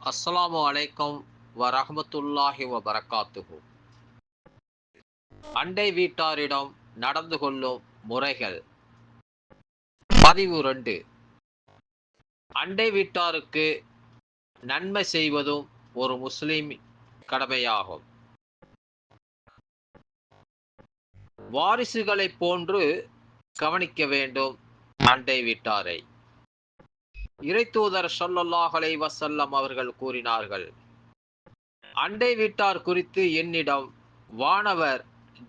அஸ்ஸலாமு அலைக்கும் வரஹ்மத்துல்லாஹி வபரகாத்துஹு. அண்டை வீட்டாரிடம் நடந்து கொள்ளும் முறைகள். பதிவு 2. அண்டை வீட்டாருக்கு நன்மை செய்வதும் ஒரு முஸ்லிம் கடமையாகும். வாரிசுகளைப் போன்று கவனிக்க வேண்டும் அண்டை வீட்டாரை. இறைத்தூதர் ஸல்லல்லாஹு அலைஹி வஸல்லம் அவர்கள் கூறினார்கள், அண்டை வீட்டார் குறித்து என்னிடம் வானவர்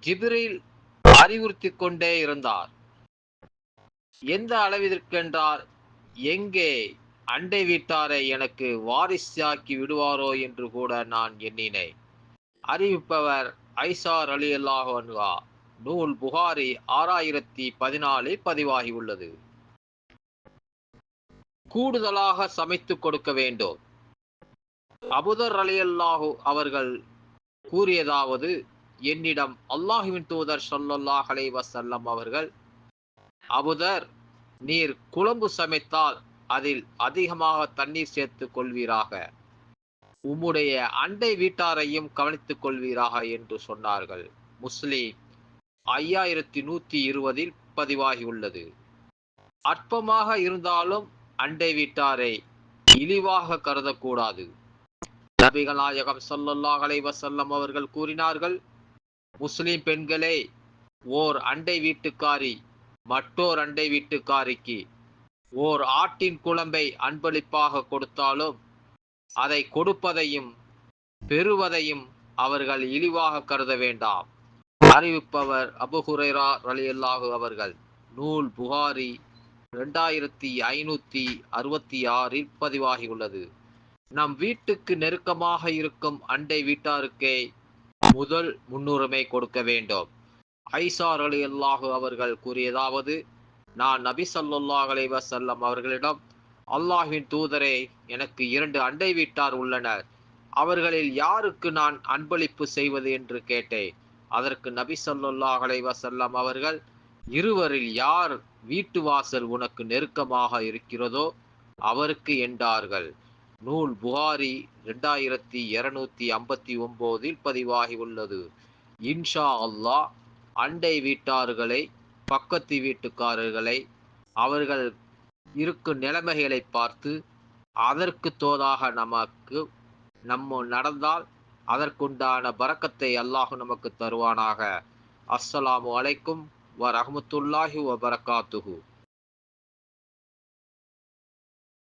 ஜிப்ரீல் அறிவுறுத்திக் கொண்டே இருந்தார். எந்த அளவிற்கென்றால், எங்கே அண்டை வீட்டாரை எனக்கு வாரிசாக்கி விடுவாரோ என்று கூட நான் எண்ணினேன். அறிவிப்பவர் ஐஷா ரலியல்லாஹு அன்ஹா. நூல் புகாரி 6014 பதிவாகியுள்ளது. கூடுதலாக சமைத்துக் கொடுக்க வேண்டும். அபூதர் ரலியல்லாஹு அவர்கள் கூறியதாவது, என்னிடம் அல்லாஹ்வின் தூதர் ஸல்லல்லாஹு அலைஹி வஸல்லம் அவர்கள், அபூதர், நீர் குழம்பு சமைத்தால் அதில் அதிகமாக தண்ணீர் சேர்த்துக் கொள்வீராக, உம்முடைய அண்டை வீட்டாரையும் கவனித்துக் கொள்வீராக என்று சொன்னார்கள். முஸ்லிம் 5120 பதிவாகியுள்ளது. அற்பமாக இருந்தாலும் அண்டை வீட்டாரை இழிவாக கருதக்கூடாது. நபிகள் நாயகம் ஸல்லல்லாஹு அலைஹி வஸல்லம் அவர்கள் கூறினார்கள், முஸ்லிம் பெண்களே, ஓர் அண்டை வீட்டுக்காரி மற்றோர் அண்டை வீட்டுக்காரிக்கு ஓர் ஆட்டின் குழம்பை அன்பளிப்பாக கொடுத்தாலும் அதை கொடுப்பதையும் பெறுவதையும் அவர்கள் இழிவாக கருத வேண்டாம். அறிவிப்பவர் அபூ ஹுரைரா ரலியல்லாஹு அவர்கள். நூல் புகாரி 2566 பதிவாகியுள்ளது. நம் வீட்டுக்கு நெருக்கமாக இருக்கும் அண்டை வீட்டாருக்கே முதல் முன்னுரிமை கொடுக்க வேண்டும். ஐஷா ரலியல்லாஹு அவர்கள் கூறியதாவது, நான் நபி ஸல்லல்லாஹு அலைஹி வஸல்லம் அவர்களிடம், அல்லாஹ்வின் தூதரே, எனக்கு 2 அண்டை வீட்டார் உள்ளனர். அவர்களில் யாருக்கு நான் அன்பளிப்பு செய்வது என்று கேட்டேன். அதற்கு நபி ஸல்லல்லாஹு அலைஹி வஸல்லம் அவர்கள், இருவரில் யார் வீட்டு வாசல் உனக்கு நெருக்கமாக இருக்கிறதோ அவருக்கு என்றார்கள். நூல் புகாரி 2259 பதிவாகியுள்ளது. இன்ஷா அல்லாஹ் அண்டை வீட்டார்களை, பக்கத்து வீட்டுக்காரர்களை, அவர்கள் இருக்கும் நிலைமைகளை பார்த்து அதற்கு தோதாக நம்ம நடந்தால் அதற்குண்டான பரக்கத்தை அல்லாஹ் நமக்கு தருவானாக. அஸ்ஸலாமு அலைக்கும் வரஹ்மத்துல்லாஹி வபரகாத்துஹு.